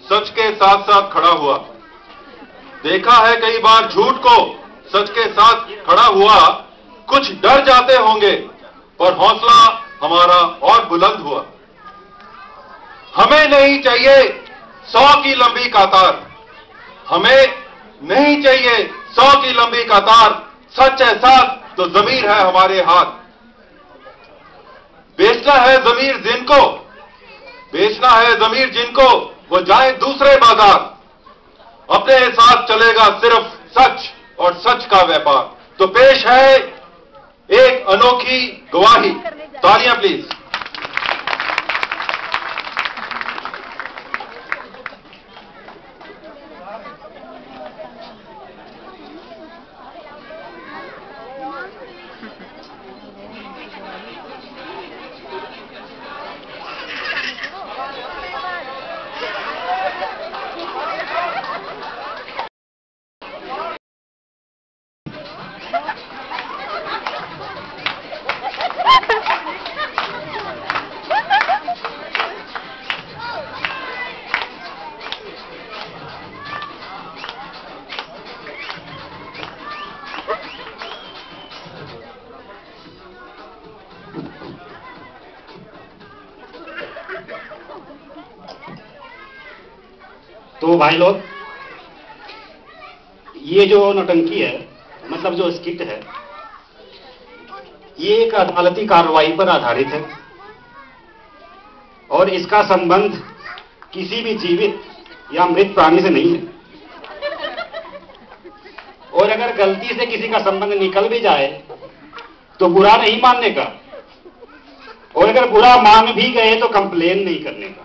सच के साथ साथ खड़ा हुआ। देखा है कई बार झूठ को सच के साथ खड़ा हुआ। कुछ डर जाते होंगे पर हौसला हमारा और बुलंद हुआ। हमें नहीं चाहिए 100 की लंबी कतार, हमें नहीं चाहिए 100 की लंबी कतार। सच है साथ तो जमीर है हमारे हाथ। बेचना है जमीर जिनको, बेचना है जमीर जिनको, वो जाए दूसरे बाजार। अपने साथ चलेगा सिर्फ सच और सच का व्यापार। तो पेश है एक अनोखी गवाही। तालियां प्लीज। तो भाई लोग, ये जो नौटंकी है, मतलब जो स्किट है, ये एक अदालती कार्रवाई पर आधारित है और इसका संबंध किसी भी जीवित या मृत प्राणी से नहीं है। और अगर गलती से किसी का संबंध निकल भी जाए तो बुरा नहीं मानने का, और अगर बुरा मान भी गए तो कंप्लेन नहीं करने का।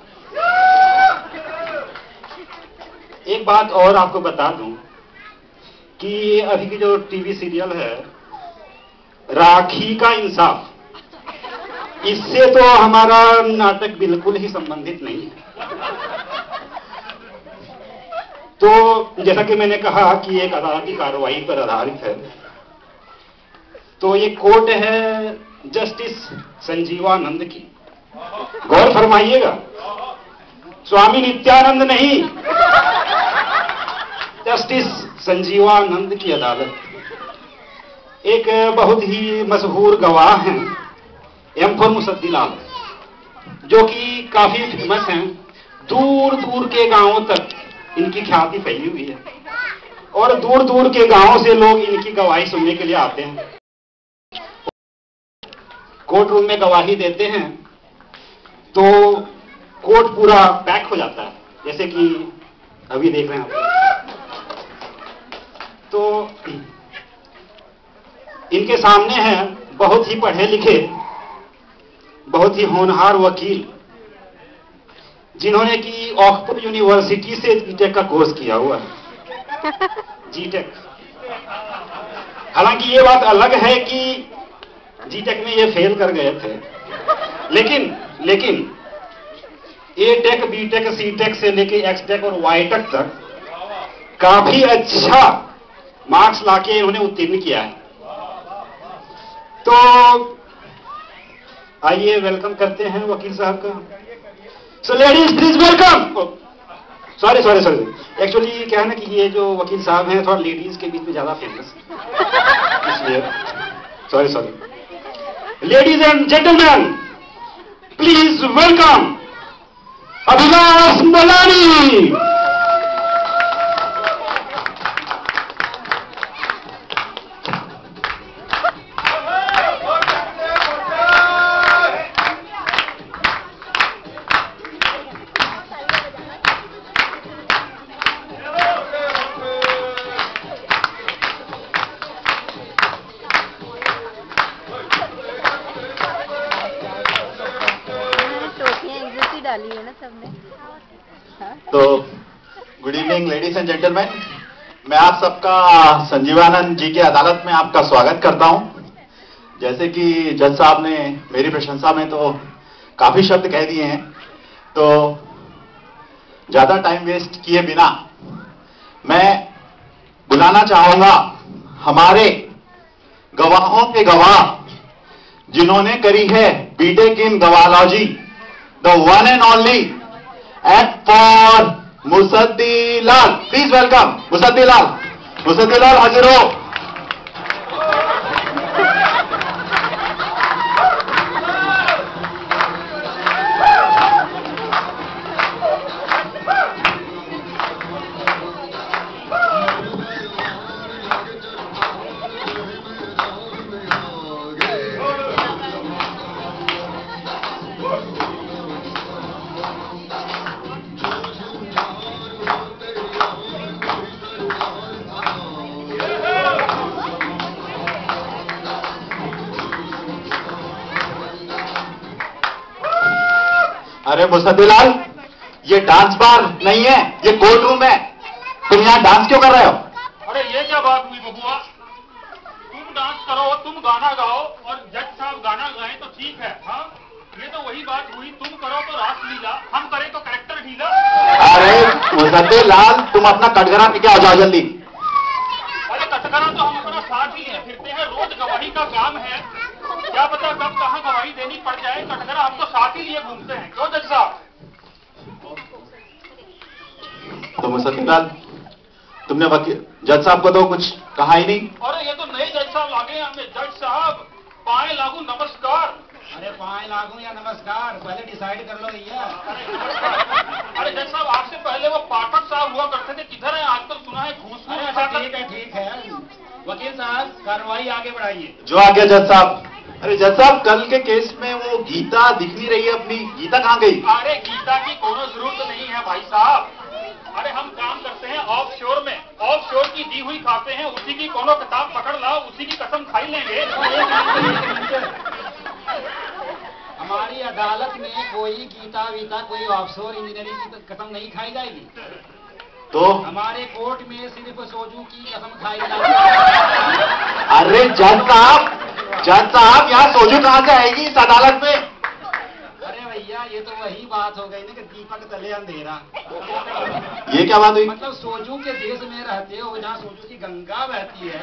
एक बात और आपको बता दूं कि अभी की जो टीवी सीरियल है राखी का इंसाफ, इससे तो हमारा नाटक बिल्कुल ही संबंधित नहीं है। तो जैसा कि मैंने कहा कि एक अदालती कार्रवाई पर आधारित है, तो ये कोर्ट है जस्टिस संजीवानंद की। गौर फरमाइएगा, स्वामी नित्यानंद नहीं, जस्टिस संजीवानंद की अदालत। एक बहुत ही मशहूर गवाह हैं एम फॉर मुसद्दीलाल, जो कि काफी फेमस हैं। दूर दूर के गांवों तक इनकी ख्याति फैली हुई है और दूर दूर के गांवों से लोग इनकी गवाही सुनने के लिए आते हैं। कोर्ट रूम में गवाही देते हैं तो कोर्ट पूरा पैक हो जाता है, जैसे कि अभी देख रहे हैं आप। तो इनके सामने हैं बहुत ही पढ़े लिखे, बहुत ही होनहार वकील, जिन्होंने कि ऑक्सफोर्ड यूनिवर्सिटी से जीटेक का कोर्स किया हुआ है। जीटेक। हालांकि ये बात अलग है कि जीटेक में ये फेल कर गए थे, लेकिन ए टेक, बी टेक, सी टेक से लेके एक्स टेक और वाई टेक तक काफी अच्छा मार्क्स लाके इन्होंने उत्तीर्ण किया है। तो आइए वेलकम करते हैं वकील साहब का। So ladies please welcome. Sorry actually क्या है ना कि ये जो वकील साहब हैं थोड़ा लेडीज के बीच में ज्यादा फेमस है, इसलिए sorry. Ladies and gentleman please welcome Abhilash Malani. डाली है ना सबने। तो good evening ladies and gentleman, मैं आप सबका संजीवानंद जी की अदालत में आपका स्वागत करता हूं। जैसे कि जज साहब ने मेरी प्रशंसा में तो काफी शब्द कह दिए हैं, तो ज्यादा टाइम वेस्ट किए बिना मैं बुलाना चाहूंगा हमारे गवाहों के गवाह, जिन्होंने करी है बीटेक इन गवाहलॉजी, the one and only act for Musaddi Lal, please welcome Musaddi Lal. Musaddi Lal हाजिर हो। अरे मुसद्दी लाल, ये डांस बार नहीं है, ये कोर्ट रूम है। तुम यहाँ डांस क्यों कर रहे हो? अरे ये क्या बात हुई बबुआ? तुम डांस करो, तुम गाना गाओ और जज साहब गाना गाएं तो ठीक है। हाँ, ये तो वही बात हुई, तुम करो तो रासलीला, हम करें तो कैरेक्टर ढीला। अरे मुसद्दी लाल, तुम अपना कटघरा पी के आ जाओ जल्दी। अरे कटघरा तो हम अपना साथ ही है, फिरते हैं, रोज गवाही का काम है। क्या पता कब कहाँ गवाही देनी पड़ जाए, कटघरा हम तो साथ ही लिए घूमते हैं। क्यों जज साहब? तो मुसद्दी लाल, तुमने वकील जज साहब को तो कुछ कहा ही नहीं। अरे ये तो नए जज साहब आ गए हमें। जज साहब पाए लागू नमस्कार। अरे पाए लागू या नमस्कार, पहले डिसाइड कर लो भैया। अरे नमस्कार। अरे जज साहब आपसे पहले वो पाठक साहब हुआ करते थे, किधर है आजकल? सुना है घूस में। ठीक है वकील साहब, कार्रवाई आगे बढ़ाइए। जो आ गया जज साहब। अरे जज साहब, कल के केस में वो गीता दिख नहीं रही है अपनी, गीता कहाँ गई? अरे गीता की कोनो जरूरत नहीं है भाई साहब। अरे हम काम करते हैं ऑफ शोर में, ऑफ शोर की दी हुई खाते हैं, उसी की कोनो किताब पकड़ लाओ, उसी की कसम खाई लेंगे। हमारी अदालत में कोई गीता वीता, कोई ऑफशोर इंजीनियरिंग की कसम नहीं खाई जाएगी। तो हमारे कोर्ट में सिर्फ सोजू की कसम खाई जाएगी। अरे जज साहब यहाँ सोजू कहाँ से आएगी इस अदालत में? अरे भैया ये तो वही बात हो गई ना कि दीपक तले अंधेरा। ये क्या बात हुई? मतलब सोजू के देश में रहते हो, जहाँ सोजू की गंगा बहती है,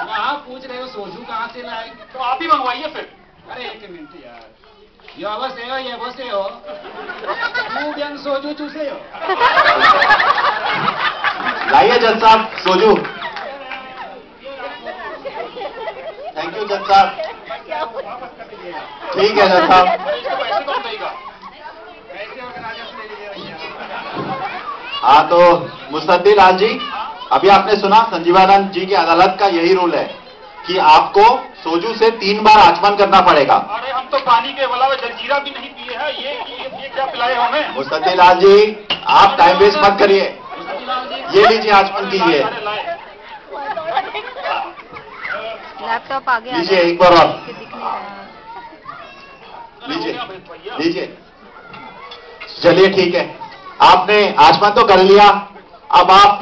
वहाँ पूछ रहे हो सोजू कहाँ से लाएगी? तो आप ही मंगवाइए फिर। अरे एक मिनट यार, ये बसे हो, ये बसे हो, तू भी सोजू चूसे हो। लाइए जज साहब सोजू। थैंक यू जज साहब। ठीक है जज साहब। अरे इसको पैसे कौन देगा? कैसे ऑर्गेनाइजर ले लीजिए भैया। हाँ तो मुसद्दी लाल जी, अभी आपने सुना संजीवानंद जी की अदालत का यही रूल है कि आपको सोजू से 3 बार आचमन करना पड़ेगा। अरे हम तो पानी के अलावा जलजीरा भी नहीं पिए हैं। ये क्या पिलाए हमें? मुसद्दी लाल जी, आप टाइम वेस्ट मत करिए, ये लीजिए आचमन कीजिए। अरे लाए। लैपटॉप आगे लीजिए एक बार और दिख नहीं रहा है। लीजिए लीजिए। चलिए ठीक है, आपने आचमन तो कर लिया, अब आप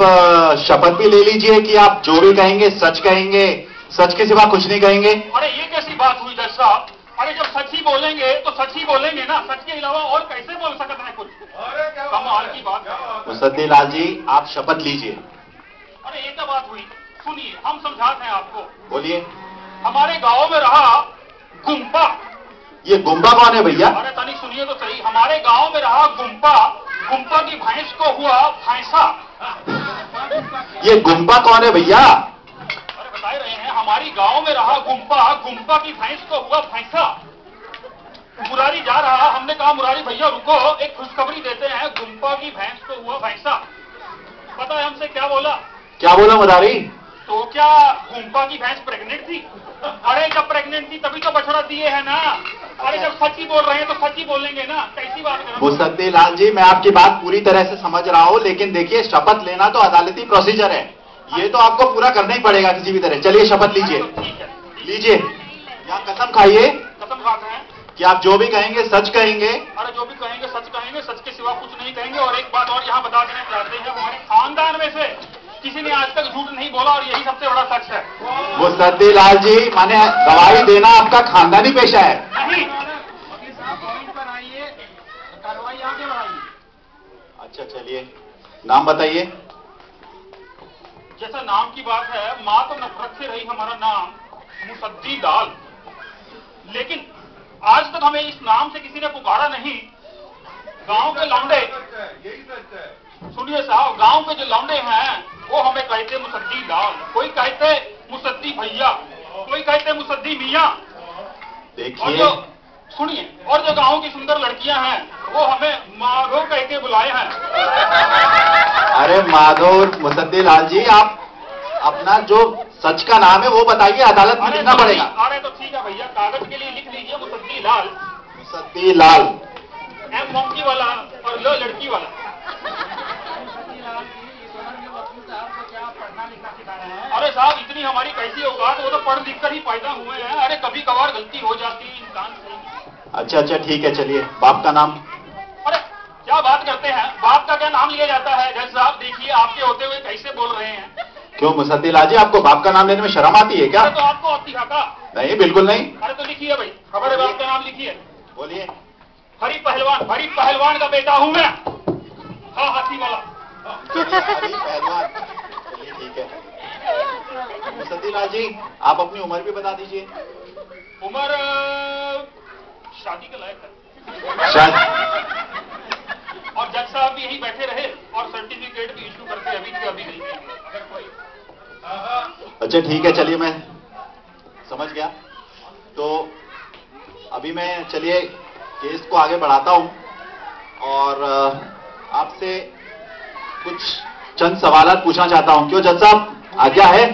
शपथ भी ले लीजिए कि आप जो भी कहेंगे सच कहेंगे, सच के सिवा कुछ नहीं कहेंगे। अरे ये कैसी बात हुई जज साहब? अरे जब सच ही बोलेंगे तो सच ही बोलेंगे ना, सच के अलावा और कैसे बोल सकते हैं कुछ? कमाल की बात है। मुसद्दी लाल जी, आप शपथ लीजिए। अरे ये क्या बात हुई? सुनिए, हम समझाते हैं आपको। बोलिए। हमारे गांव में रहा गुम्पा। ये गुम्बा कौन है भैया? अरे तनिक सुनिए तो सही। हमारे गांव में रहा गुम्पा, गुम्पा की भैंस को हुआ भैंसा। ये गुम्बा कौन है भैया? अरे बता ही रहे हैं, हमारी गांव में रहा गुम्पा, गुम्पा की भैंस को हुआ भैंसा। मुरारी जा रहा, हमने कहा मुरारी भैया रुको, एक खुशखबरी देते हैं, गुम्पा की भैंस को हुआ भैंसा। पता है हमसे क्या बोला? क्या बोला मुरारी? तो क्या गुम्पा की भैंस प्रेग्नेंट थी? अरे जब प्रेग्नेंट थी तभी तो बछड़ा दिए है ना। अरे जब सच ही बोल रहे हैं तो सच ही बोलेंगे ना, कैसी बात कर रहे हो? मुसद्दी लाल जी, मैं आपकी बात पूरी तरह से समझ रहा हूं, लेकिन देखिए शपथ लेना तो अदालती प्रोसीजर है, ये तो आपको पूरा करना ही पड़ेगा किसी भी तरह। चलिए शपथ लीजिए। ठीक है, लीजिए, यहाँ कसम खाइए कसम खाते हैं कि आप जो भी कहेंगे सच कहेंगे। अरे जो भी कहेंगे सच कहेंगे, सच के सिवा कुछ नहीं कहेंगे। और एक बात और यहाँ बता देना चाहते हैं, हमारे खानदान में से किसी ने आज तक झूठ नहीं बोला और यही सबसे बड़ा सच है। मुसद्दी लाल जी, माने गवाही देना आपका खानदानी पेशा है। नहीं, वकील साहब पॉइंट पर आइए, कार्रवाई आगे बढ़ाइए। अच्छा चलिए, नाम बताइए। जैसा नाम की बात है, माँ तो नफरत से रही हमारा नाम मुसद्दी लाल, लेकिन आज तक हमें इस नाम से किसी ने पुकारा नहीं। गांव के लौंडे सुनिए साहब, गांव के जो लौंडे हैं वो हमें कहते मुसद्दी लाल, कोई कहते मुसद्दी भैया, कोई कहते मुसद्दी मियाँ। देखिए सुनिए, और जो गांव की सुंदर लड़कियां हैं वो हमें माधो कह के बुलाए हैं। अरे माधव मुसद्दी लाल जी, आप अपना जो सच का नाम है वो बताइए, अदालत में लिखना पड़ेगा। अरे तो ठीक है भैया, कागज के लिए लिख लीजिए मुसद्दी लाल। मुसद्दी लाल, एम मोंकी वाला और लो लड़की वाला। अरे साहब, इतनी हमारी कैसी औकात, वो तो पढ़ लिख कर ही पैदा हुए हैं। अरे कभी कभार गलती हो जाती है इंसान से। अच्छा अच्छा ठीक है, चलिए बाप का नाम। अरे क्या बात करते हैं, बाप का क्या नाम लिया जाता है? जज साहब देखिए, आपके होते हुए कैसे बोल रहे हैं। क्यों मुसद्दी लाल जी, आपको बाप का नाम लेने में शर्म आती है क्या? अरे तो आपको आती है का? नहीं बिल्कुल नहीं। अरे तो लिखिए भाई, खबर है, बाप का नाम लिखिए। बोलिए। हरी पहलवान का बेटा हूं मैं। हाँ, हाथी वाला। हरी पहलवान, चलिए ठीक है। मुसद्दी लाल जी, आप अपनी उम्र भी बता दीजिए। उम्र शादी के लायक है। शायद। और जज साहब भी यहीं बैठे रहे और सर्टिफिकेट भी इशू करके अभी के अभी नहीं दिए। अगर कोई अच्छा ठीक है, चलिए मैं समझ गया। तो अभी मैं चलिए केस को आगे बढ़ाता हूं और आपसे कुछ चंद सवाल पूछना चाहता हूं। क्यों जज साहब, आज्ञा है?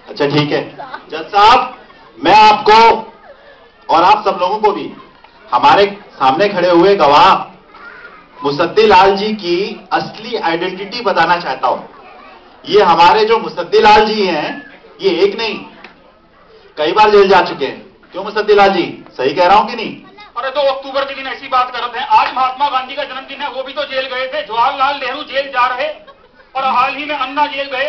अच्छा ठीक है जज साहब, मैं आपको और आप सब लोगों को भी हमारे सामने खड़े हुए गवाह मुसद्दी लाल जी की असली आइडेंटिटी बताना चाहता हूं। ये हमारे जो मुसद्दी लाल जी हैं, ये एक नहीं कई बार जेल जा चुके हैं। क्यों मुसद्दी लाल जी, सही कह रहा हूं कि नहीं? अरे 2 अक्टूबर के दिन ऐसी बात करते हैं। आज महात्मा गांधी का जन्मदिन है, वो भी तो जेल गए थे। जवाहरलाल नेहरू जेल जा रहे और हाल ही में अन्ना जेल गए।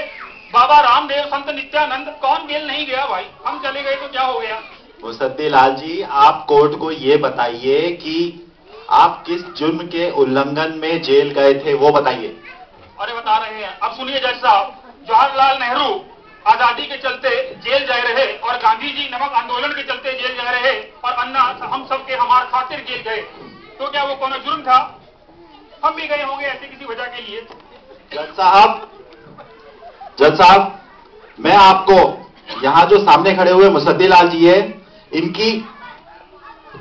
बाबा रामदेव, संत नित्यानंद, कौन जेल नहीं गया भाई? हम चले गए तो क्या हो गया? मुसद्दी लाल जी, आप कोर्ट को ये बताइए कि आप किस जुर्म के उल्लंघन में जेल गए थे, वो बताइए। अरे बता रहे हैं, अब सुनिए जज साहब। जवाहरलाल नेहरू आजादी के चलते जेल जा रहे और गांधी जी नमक आंदोलन के चलते जेल जा रहे और अन्ना हम सबके हमार खातिर जेल गए। तो क्या वो कौन जुर्म था? हम भी गए होंगे ऐसे किसी वजह के लिए। जज साहब, मैं आपको यहां जो सामने खड़े हुए मुसद्दी लाल जी है, इनकी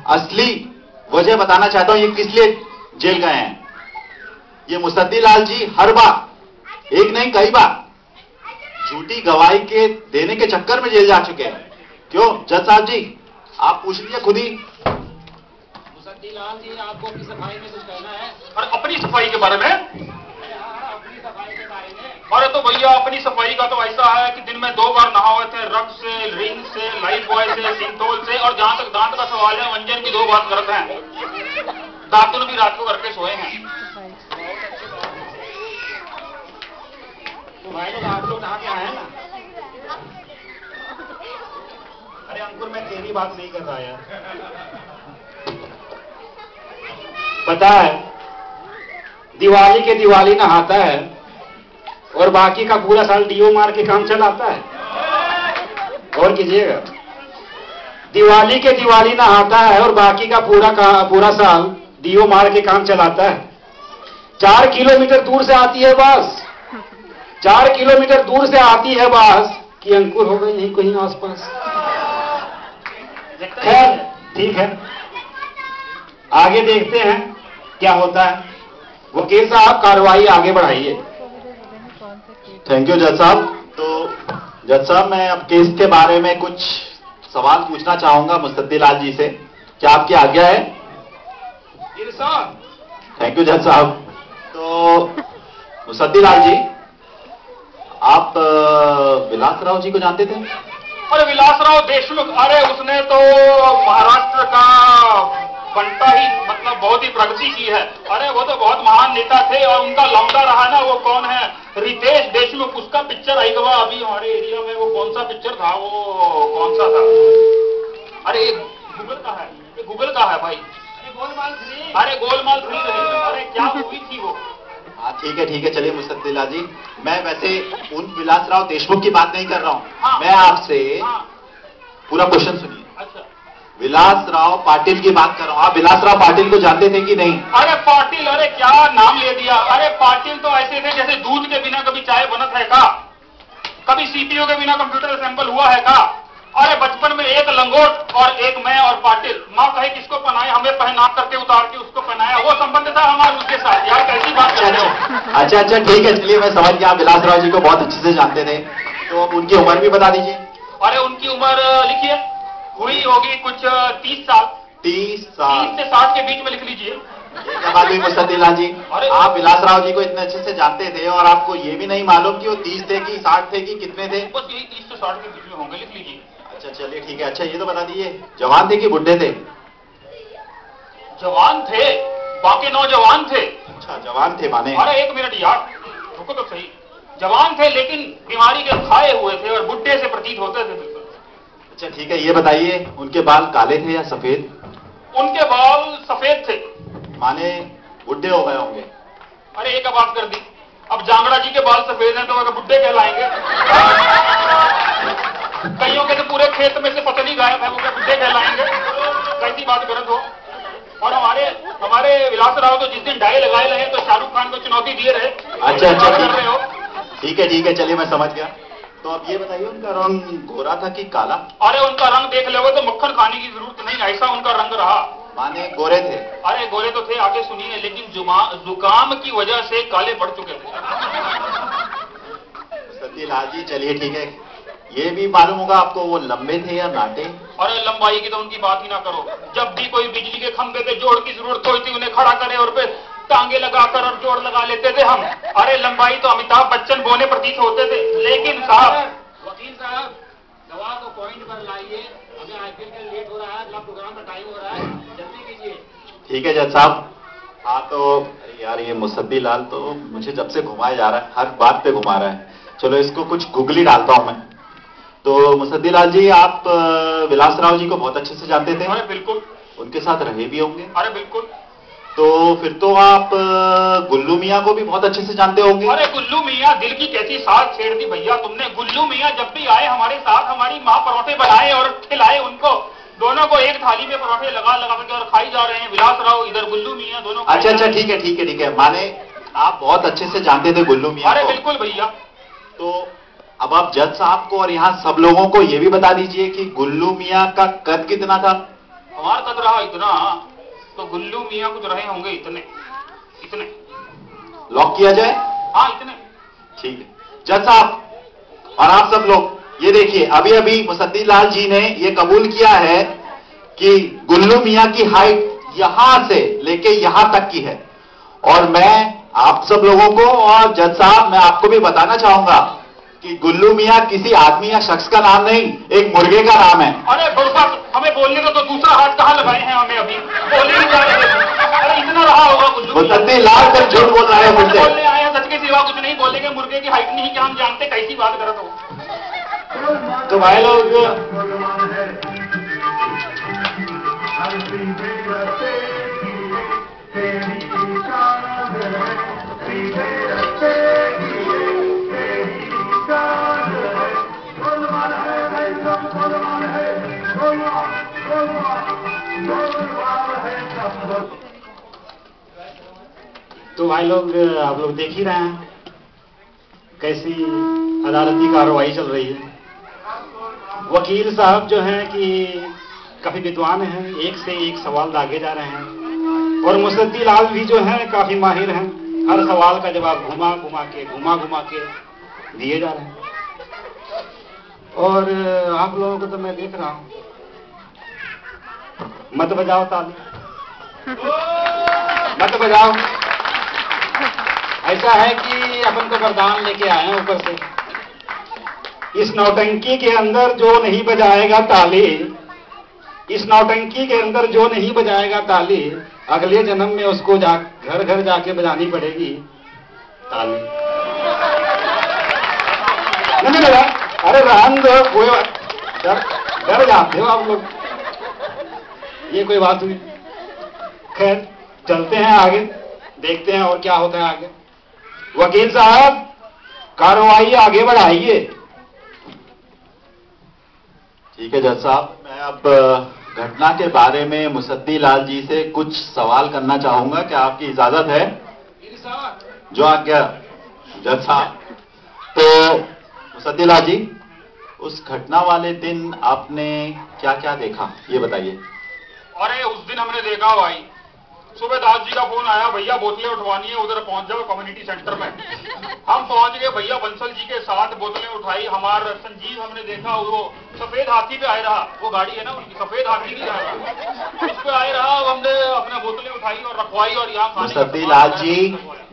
असली वजह बताना चाहता हूं, ये किस लिए जेल गए हैं। ये मुसद्दी लाल जी हर बार, एक नहीं कई बार, झूठी गवाही के देने के चक्कर में जेल जा चुके हैं। क्यों जज साहब जी, आप पूछ लीजिए खुद ही। मुसद्दी लाल जी, आपको अपनी सफाई में कुछ कहना है? और अपनी सफाई के बारे में? अपनी सफाई के बारे में? अरे तो भैया, अपनी सफाई का तो ऐसा है कि दिन में 2 बार नहाए थे, रग से, रिंग से, लाइफ बॉय से, सिंथोल से। और जहां तक दांत का सवाल है, मंजन की 2 बार करते हैं। दातुन भी रात को करके सोए हैं। तो भाई लोग, आप लोग नहा के आए हैं ना? अरे अंकुर, मैं तेरी बात नहीं कर रहा यार। पता है, दिवाली के दिवाली नहाता है और बाकी का पूरा साल डीओ मार के काम चलाता है। और कीजिएगा, दिवाली के दिवाली नहाता है और बाकी का पूरा साल डीओ मार के काम चलाता है। 4 किलोमीटर दूर से आती है बस, 4 किलोमीटर दूर से आती है बस कि अंकुर हो गई नहीं कहीं आसपास। खैर ठीक है, आगे देखते हैं क्या होता है। वकील साहब, कार्रवाई आगे बढ़ाइए। थैंक यू जज साहब। तो जज साहब, मैं अब केस के बारे में कुछ सवाल पूछना चाहूंगा मुसद्दी लाल जी से। क्या आपकी आज्ञा है? थैंक यू जज साहब। तो मुसद्दी लाल जी, आप विलासराव जी को जानते थे? अरे विलासराव देशमुख, अरे उसने तो महाराष्ट्र का बनता ही मतलब बहुत ही प्रगति की है। अरे वो तो बहुत महान नेता थे। और उनका लौंडा रहा ना, वो कौन है, रितेश देशमुख। उसका पिक्चर आई हुआ अभी हमारे एरिया में। वो कौन सा पिक्चर था, वो कौन सा था? अरे गूगल का है, ये गूगल का है भाई। गोलमाल 3। अरे गोलमाल 3 नहीं, अरे क्या मूवी थी वो? हाँ ठीक है, चलिए मुसद्दी लाल जी, मैं वैसे उन विलासराव देशमुख की बात नहीं कर रहा हूँ। हाँ। मैं आपसे हाँ। पूरा क्वेश्चन सुनिए। अच्छा। विलास राव पाटिल की बात कर रहा हूं। आप विलास राव पाटिल को जानते थे कि नहीं? अरे पाटिल, अरे क्या नाम ले दिया। अरे पाटिल तो ऐसे थे जैसे दूध के बिना कभी चाय बनत है का, कभी सीपीयू के बिना कंप्यूटर असेंबल हुआ है का। अरे बचपन में एक लंगोट और एक मैं और पाटिल, माँ कहे किसको पहनाए, हमें पहना करके उतार के उसको पहनाया, वो संबंध था हमारा उसके साथ। यार कैसी बात कर रहे हो। अच्छा ठीक है, चलिए मैं समझ गया, आप विलास राव जी को बहुत अच्छे से जानते थे। तो अब उनकी उम्र भी बता दीजिए। अरे उनकी उम्र लिखिए, हुई होगी कुछ 30 साल। 30 साल 30 से 60 के बीच में लिख लीजिए। क्या बात हुई मुस्तफी लाल जी? अरे आप विलास राव जी को इतने अच्छे से जानते थे और आपको ये भी नहीं मालूम कि वो 30 थे कि 60 थे कि कितने थे? बस यही 30 से 60 के बीच में होंगे, लिख लीजिए। अच्छा चलिए ठीक है। अच्छा ये तो बता दीजिए, जवान थे कि बुढ़े थे? जवान थे, बाकी नौजवान थे। अच्छा जवान थे माने। अरे 1 मिनट यार, रुको तो सही। जवान थे लेकिन बीमारी के खाए हुए थे और बुढ़े से प्रतीत होते थे बिल्कुल। अच्छा ठीक है, ये बताइए उनके बाल काले थे या सफेद? उनके बाल सफेद थे। माने बुढ़े हो गए होंगे। अरे एक बात कर दी, अब जांगड़ा जी के बाल सफेद हैं तो अगर बुढ़े कहलाएंगे। कईयों के तो पूरे खेत में से फसल ही गायब है, वो क्या बुढ़े कहलाएंगे? कैसी बात करत हो। और हमारे विलास राव तो जिस दिन डाई लगाए रहे तो शाहरुख खान को चुनौती दिए रहे। अच्छा कर रहे हो। ठीक है चलिए मैं समझ गया। तो अब ये बताइए उनका रंग गोरा था कि काला? अरे उनका रंग देख ले तो मक्खन खाने की जरूरत नहीं, ऐसा उनका रंग रहा। माने गोरे थे? अरे गोरे तो थे, आगे सुनिए, लेकिन जुकाम की वजह से काले पड़ चुके थे। सतीलाल जी चलिए ठीक है, ये भी मालूम होगा आपको वो लंबे थे या नाटे? अरे लंबाई की तो उनकी बात ही ना करो। जब भी कोई बिजली के खंभे पे जोड़ की जरूरत होती उन्हें खड़ा करे और फिर टांगे लगाकर और जोड़ लगा लेते थे हम। अरे लंबाई तो अमिताभ बच्चन बोने प्रतीत होते थे। लेकिन साहब, वकील साहब गवाह को पॉइंट पर लाइए, हमें आईपीएल के लेट हो रहा है, अगला प्रोग्राम का टाइम हो रहा है, जल्दी कीजिए। ठीक है जज साहब। हाँ तो अरे यार ये मुसद्दी लाल तो मुझे जब से घुमाया जा रहा है, हर बात पे घुमा रहा है। चलो इसको कुछ गुगली डालता हूं मैं। तो मुसद्दी लाल जी आप विलास राव जी को बहुत अच्छे से जानते थे? अरे बिल्कुल। उनके साथ रहे भी होंगे? अरे बिल्कुल। तो फिर तो आप गुल्लू मियाँ को भी बहुत अच्छे से जानते होंगे? अरे गुल्लू मियाँ, दिल की कैसी साथ छेड़ दी भैया तुमने। गुल्लू मियाँ जब भी आए हमारे साथ, हमारी माँ परोठे बनाए और खिलाए उनको, दोनों को एक थाली में परोठे लगा करके और खाई जा रहे हैं। विलास राव इधर, गुल्लू मियाँ, दोनों। अच्छा ठीक है माने आप बहुत अच्छे से जानते थे गुल्लू मियाँ को? अरे बिल्कुल भैया। तो अब आप जज साहब को और यहाँ सब लोगों को ये भी बता दीजिए कि गुल्लू मियाँ का कद कितना था? हमारा कद रहा इतना, तो गुल्लू मियाँ कुछ रहे होंगे इतने। लॉक किया जाए? हाँ इतने। ठीक है जज साहब और आप सब लोग ये देखिए, अभी अभी मुसद्दी लाल जी ने ये कबूल किया है कि गुल्लू मियाँ की हाइट यहां से लेके यहां तक की है। और मैं आप सब लोगों को और जज साहब मैं आपको भी बताना चाहूंगा कि गुल्लू मियाँ किसी आदमी या शख्स का नाम नहीं, एक मुर्गे का नाम है। अरे बुढ़ा, हमें बोलने को तो दूसरा हाथ कहाँ लगाए हैं हमें, अभी बोलने नहीं जा रहे। अरे इतना रहा होगा गुल्लू। मुसद्दी लाल तक झूठ बोल रहा है मुझसे। बोलने आए हैं, सच के सिवा कुछ नहीं बोलेंगे। मुर्गे की हाइट नहीं क्या हम जानते, कैसी बात करत हो। तो भाई लोग आप लोग देख ही रहे हैं कैसी अदालती कार्रवाई चल रही है। वकील साहब जो हैं कि काफी विद्वान हैं, एक से एक सवाल दागे जा रहे हैं और मुसद्दी लाल भी जो हैं काफी माहिर हैं, हर सवाल का जवाब घुमा घुमा के दिए जा रहे हैं। और आप लोगों को तो मैं देख रहा हूं, मत बजाओ ताली, मत बजाओ। ऐसा है कि अपन को वरदान लेके आए हैं ऊपर से। इस नौटंकी के अंदर जो नहीं बजाएगा ताली, इस नौटंकी के अंदर जो नहीं बजाएगा ताली, अगले जन्म में उसको घर घर जाके बजानी पड़ेगी ताली। नहीं बजा, अरे रहन दो, कोई डर जाते हो आप लोग, ये कोई बात हुई। खैर चलते हैं आगे, देखते हैं और क्या होता है आगे। वकील साहब कार्रवाई आगे बढ़ाइए। ठीक है जज साहब, मैं अब घटना के बारे में मुसद्दी लाल जी से कुछ सवाल करना चाहूंगा, क्या आपकी इजाजत है? जो आज्ञा जज साहब। तो मुसद्दी लाल जी, उस घटना वाले दिन आपने क्या क्या देखा ये बताइए। अरे उस दिन हमने देखा भाई, सुबह दास जी का फोन आया, भैया बोतलें उठवानी है, उधर पहुंच जाओ कम्युनिटी सेंटर में। हम पहुंच गए, भैया बंसल जी के साथ बोतलें उठाई। हमारा संजीव हमने देखा, वो सफेद हाथी पे आए रहा, वो गाड़ी है ना उनकी, सफेद हाथी नहीं आ रहा, उस पे आए रहा। हमने अपने बोतलें उठाई और रखवाई और यहाँ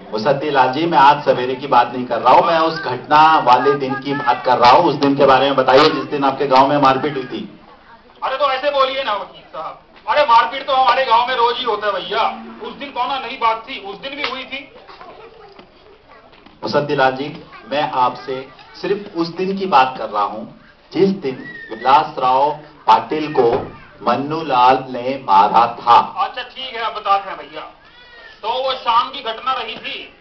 मुसद्दी लाल जी, मैं आज सवेरे की बात नहीं कर रहा हूँ, मैं उस घटना वाले दिन की बात कर रहा हूँ। उस दिन के बारे में बताइए जिस दिन आपके गाँव में मारपीट हुई थी। अरे तो ऐसे बोलिए ना वकील साहब, अरे मारपीट तो हमारे गांव में रोज ही होता है भैया। उस दिन कौन नई बात थी, उस दिन भी हुई थी। मुसद्दी लाल जी, मैं आपसे सिर्फ उस दिन की बात कर रहा हूं जिस दिन विलासराव पाटिल को मन्नू लाल ने मारा था। अच्छा ठीक है, अब बताते हैं भैया। तो वो शाम की घटना रही थी,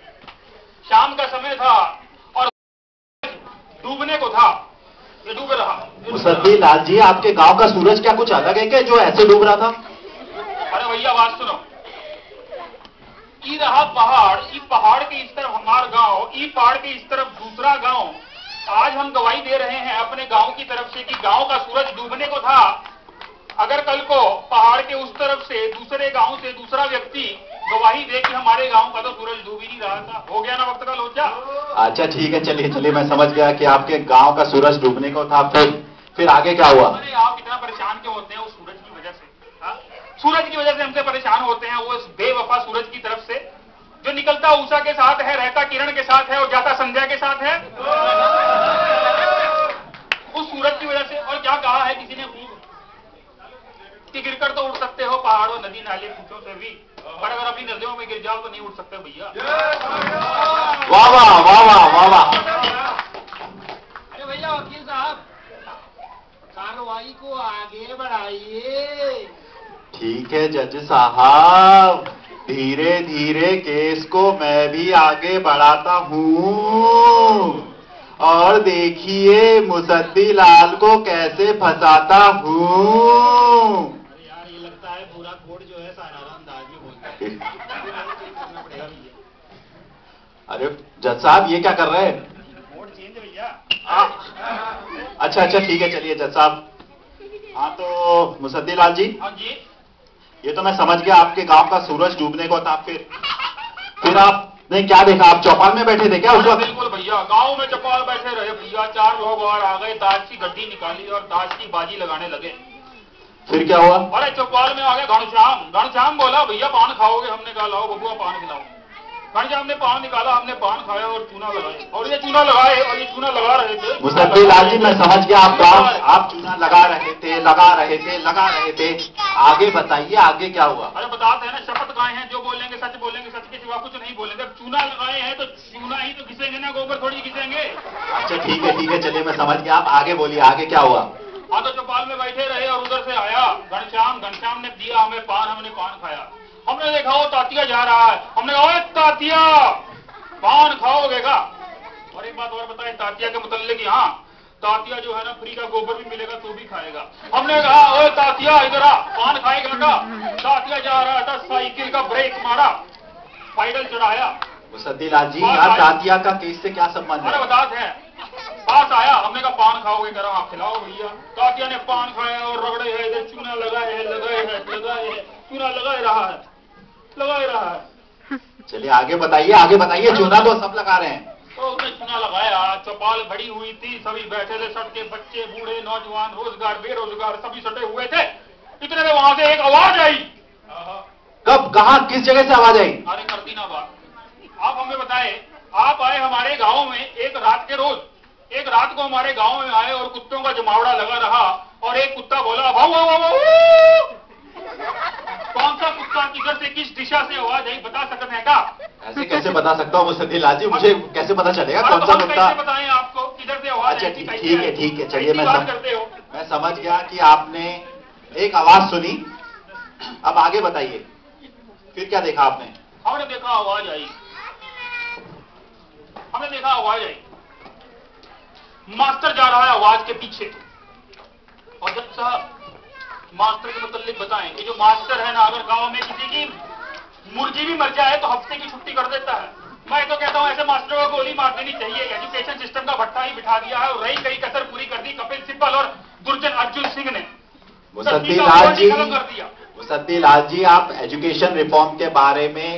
शाम का समय था और डूबने को था, ये डूब रहा। मुसद्दी लाल जी, आपके गांव का सूरज क्या कुछ अलग है क्या जो ऐसे डूब रहा था? अरे भैया बात सुनो, ई रहा पहाड़, ई पहाड़ के इस तरफ हमारा गांव, ई पहाड़ के इस तरफ दूसरा गांव। आज हम गवाही दे रहे हैं अपने गांव की तरफ से कि गांव का सूरज डूबने को था। अगर कल को पहाड़ के उस तरफ से दूसरे गांव से दूसरा व्यक्ति गवाही दे कि हमारे गांव का तो सूरज डूब ही नहीं रहा था, हो गया ना वक्त का लोचा। अच्छा ठीक है, चलिए मैं समझ गया कि आपके गांव का सूरज डूबने को था। फिर आगे क्या हुआ? अरे आप इतना परेशान क्यों होते हैं उस सूरज की वजह से? हा? सूरज की वजह से हमसे परेशान होते हैं, वो इस बेवफा सूरज की तरफ से जो निकलता उषा के साथ है, रहता किरण के साथ है और जाता संध्या के साथ है। उस सूरज की वजह से। और क्या कहा है किसी ने खूब कि गिरकर तो उड़ सकते हो पहाड़ों नदी नाले पूछों से भी, पर अगर अपनी नदियों में गिर जाओ तो नहीं उड़ सकते भैया। वाह वाह वाह वाह वाह वाह। अरे भैया वकील साहब, कार्रवाई को आगे बढ़ाइए। ठीक है जज साहब, धीरे धीरे केस को मैं भी आगे बढ़ाता हूँ और देखिए मुसद्दी लाल को कैसे फंसाता हूँ। अरे यार, ये लगता है पूरा कोर्ट जो है साधारण अंदाज में बोलता है। करना पड़ेगा भैया। अरे जज साहब, ये क्या कर रहे हैं? वोट चेंज भैया। अच्छा ठीक है, चलिए जज साहब। हाँ तो मुसद्दी लाल जी, हाँ जी, ये तो मैं समझ गया आपके गांव का सूरज डूबने को था। फिर आपने क्या देखा? आप चौपाल में बैठे थे क्या उस वक्त? बिल्कुल भैया, गांव में चौपाल बैठे रहे भैया। 4 लोग और आ गए, ताश की गड्डी निकाली और ताश की बाजी लगाने लगे। फिर क्या हुआ? अरे चौपाल में आ गए घनश्याम बोला भैया पान खाओगे? हमने कहा लाओ बबुआ पान खिलाओ। घनश्याम ने पान निकाला, हमने पान खाया और चूना लगाया, और ये चूना लगाए और ये चूना लगा रहे थे। मुसद्दी लाल जी, मैं समझ गया आप चूना लगा रहे थे। आगे बताइए, आगे क्या हुआ? अरे बताते हैं ना, शपथ खाए हैं, जो बोलेंगे सच के सिवा कुछ नहीं बोलेंगे। चूना लगाए हैं तो चूना ही तो घिसेंगे ना, गोबर थोड़ी घिसेंगे। अच्छा ठीक है, चलिए मैं समझ गया, आप आगे बोलिए, आगे क्या हुआ? हाँ तो चौपाल में बैठे रहे और उधर से आया घनश्याम ने दिया हमें पान, हमने पान खाया। हमने देखा वो तातिया जा रहा है, हमने कहा तातिया पान खाओगे का? और एक बात और बताए तातिया के मुतल्लिक, हाँ तातिया जो है ना फ्री का गोबर भी मिलेगा तो भी खाएगा। हमने कहा ओए तातिया इधर आ, पान खाएगा का? तातिया जा रहा था, साइकिल का ब्रेक मारा, पैडल चढ़ाया। मुसद्दी लाल जी, यार तातिया का केस से क्या संबंध है? अरे बताते हैं, पास आया, हमने कहा पान खाओगे? करा आप खिलाओ भैया। तातिया ने पान खाया और रगड़े है, इधर चूना लगाए है, चूना लगाए रहा है। चलिए आगे बताइए, चूना तो सब लगा रहे हैं। तो उसने चूना लगाया, चौपाल भरी हुई थी, सभी बैठे थे, सटके बच्चे बूढ़े नौजवान, रोजगार बेरोजगार सभी सटे हुए थे। इतने में वहां से एक आवाज आई। कब, कहां, किस जगह से आवाज आई? अरे करती ना बात, आप हमें बताए। आप आए हमारे गांव में एक रात को हमारे गांव में आए और कुत्तों का जमावड़ा लगा रहा और एक कुत्ता बोला भाऊ। कौन सा कुत्ता, किधर से, किस दिशा से आवाज आई, बता सकते हैं क्या? ऐसे कैसे बता सकता हूँ मुसद्दी लाल जी, मुझे कैसे पता चलेगा कौन सा कुत्ता? कैसे बताएं आपको किधर से आवाज? अच्छा ठीक है, चलिए मैं समझ गया कि आपने एक आवाज सुनी। अब आगे बताइए, फिर क्या देखा आपने? हमने देखा आवाज आई, मास्टर जा रहा है आवाज के पीछे। और जज साहब मास्टर के मुतालिक बताएं कि जो मास्टर है ना, अगर गांव में किसी की मुर्गी भी मर जाए तो हफ्ते की छुट्टी कर देता है। मैं तो कहता हूं ऐसे मास्टरों को गोली मार देनी चाहिए। एजुकेशन सिस्टम का भट्टा ही बिठा दिया है और रही कई कसर पूरी कर दी कपिल सिब्बल और दुर्जन अर्जुन सिंह ने। मुसद्दी लाल जी, आप एजुकेशन रिफॉर्म के बारे में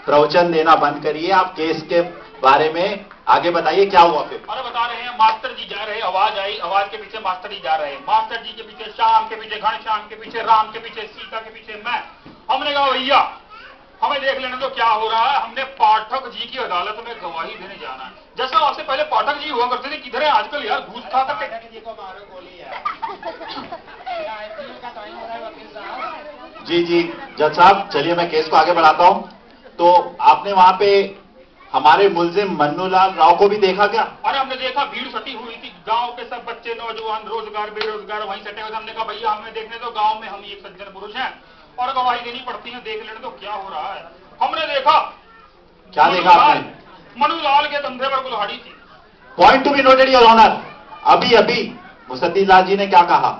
प्रवचन देना बंद करिए, आप केस के बारे में आगे बताइए, क्या हुआ फिर? अरे बता रहे हैं, मास्टर जी जा रहे, आवाज आई, आवाज के पीछे मास्टर जी जा रहे हैं, मास्टर जी के पीछे श्याम के पीछे घनश्याम के पीछे राम के पीछे सीता के पीछे मैं। हमने कहा भैया हमें देख लेने तो क्या हो रहा है, हमने पाठक जी की अदालत में गवाही देने जाना है। जैसा आपसे पहले पाठक जी हुआ करते थे, किधर है आजकल यार, घूस खा करके। जी जी जज साहब, चलिए मैं केस को आगे बढ़ाता हूं। तो आपने वहां पे हमारे मुलजिम मन्नूलाल राव को भी देखा क्या? अरे हमने देखा, भीड़ सटी हुई थी, गांव के सब बच्चे नौजवान रोजगार बेरोजगार वहीं सटे हुए। हमने कहा भैया हमें देखने तो, गांव में हम एक सज्जन पुरुष हैं और गवाही देनी पड़ती है, देख लेने तो क्या हो रहा है। हमने देखा, क्या देखा आपने? मन्नूलाल के कंधे पर कुल्हाड़ी थी। Point to be noted your honour, अभी अभी मुसद्दी लाल जी ने क्या कहा?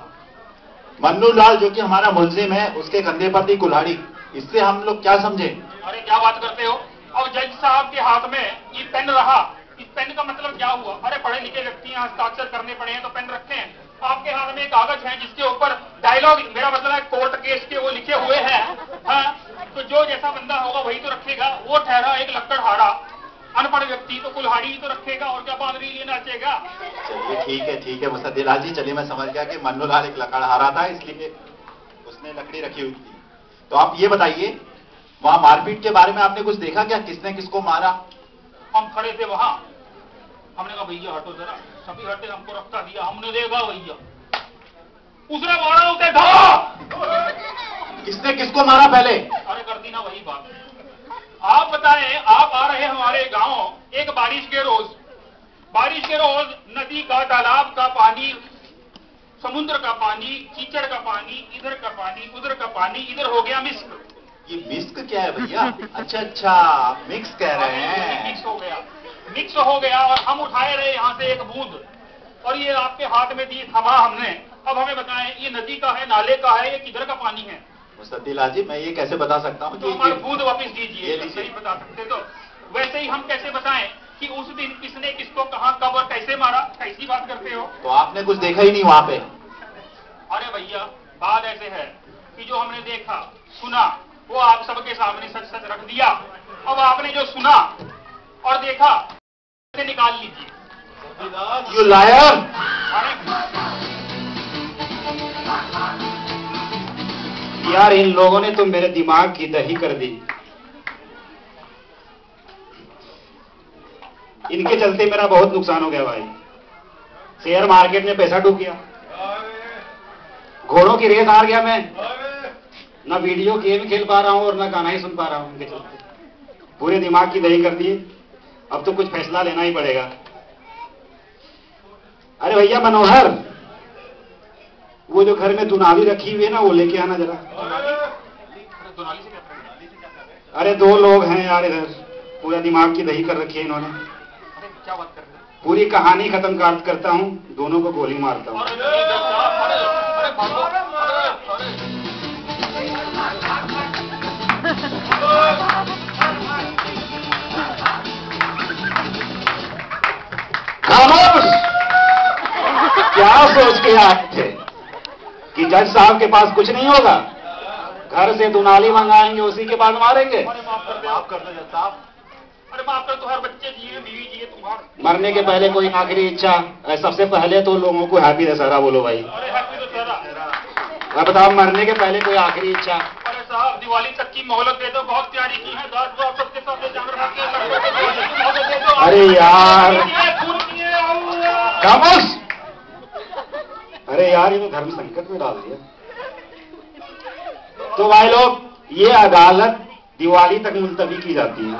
मन्नूलाल जो कि हमारा मुलजिम है, उसके कंधे पर थी कुल्हाड़ी, इससे हम लोग क्या समझे? अरे क्या बात करते हो? और जज साहब के हाथ में ये पेन रहा, इस पेन का मतलब क्या हुआ? अरे पढ़े लिखे व्यक्ति हैं, हस्ताक्षर करने पड़े हैं तो पेन रखते हैं। आपके हाथ में एक कागज है जिसके ऊपर डायलॉग, मेरा मतलब है कोर्ट केस के वो लिखे हुए हैं। हाँ, तो जो जैसा बंदा होगा वही तो रखेगा। वो ठहरा एक लकड़हारा अनपढ़ व्यक्ति, तो कुल्हाड़ी तो रखेगा और क्या बांदरी लिए नाचेगा? चलिए ठीक है मुसद्दी लाल जी, चलिए मैं समझ गया कि मन्नूलाल एक लकड़हारा था इसलिए उसने लकड़ी रखी हुई थी। तो आप ये बताइए, वहां मारपीट के बारे में आपने कुछ देखा क्या? किसने किसको मारा? हम खड़े थे वहां, हमने कहा भैया हटो जरा, सभी हटे, हमको रफ्ता दिया, हमने देखा भैया उसने मारा, उसे धो। किसने किसको मारा पहले? अरे कर दी ना वही बात। आप बताएं, आप आ रहे हमारे गांव एक बारिश के रोज नदी का, तालाब का पानी, समुद्र का पानी, कीचड़ का पानी, इधर का पानी, उधर का पानी, इधर हो गया मिस्क। ये मिस्क क्या है भैया? अच्छा मिक्स कह रहे हैं। मिक्स हो गया और हम उठाए रहे यहाँ से एक बूंद और ये आपके हाथ में दी, थमा हमने। अब हमें बताएं ये नदी का है, नाले का है, ये किधर का पानी है? मुसद्दी लाल जी, मैं ये कैसे बता सकता हूँ? तो हमारे बूंद वापस दीजिए, नहीं बता सकते तो वैसे ही हम कैसे बताएं कि उस दिन किसने किसको कहां कब और कैसे मारा? कैसी बात करते हो? तो आपने कुछ देखा ही नहीं वहां पे? अरे भैया बात ऐसे है कि जो हमने देखा सुना वो आप सबके सामने सच सच रख दिया। अब आपने जो सुना और देखा उसे निकाल लीजिए। You liar! यार इन लोगों ने तो मेरे दिमाग की दही कर दी। इनके चलते मेरा बहुत नुकसान हो गया भाई। शेयर मार्केट में पैसा डूब गया, घोड़ों की रेस हार गया मैं, ना वीडियो गेम खेल पा रहा हूं और ना गाना ही सुन पा रहा हूं। इनके चलते पूरे दिमाग की दही कर दिए। अब तो कुछ फैसला लेना ही पड़ेगा। अरे भैया मनोहर, वो जो घर में दुनाली रखी हुई है ना, वो लेके आना जरा। अरे दो लोग हैं यार इधर, पूरा दिमाग की दही कर रखी है इन्होंने। क्या बात कर रहे हैं? पूरी कहानी खत्म करता हूं, दोनों को गोली मारता हूं। क्या सोच के आए थे कि जज साहब के पास कुछ नहीं होगा, घर से दुनाली मंगाएंगे उसी के बाद मारेंगे? माफ कर दो जज साहब। अरे माफ कर, तुम्हारे बच्चे जिए, बीवी जिए, तुम्हारे मरने के पहले कोई आखिरी इच्छा? सबसे पहले तो लोगों को हैप्पी दशहरा बोलो भाई। अरे हैप्पी दशहरा। अब बताओ, मरने के पहले कोई आखिरी इच्छा? अरे साहब दिवाली तक की मोहलत दे दो, बहुत प्यारी की है। सबके सामने जानवर दे दो। अरे यार खामोश! अरे यार ये तो धर्म संकट में डाल दिया। तो भाई लोग, ये अदालत दिवाली तक मुलतवी की जाती है।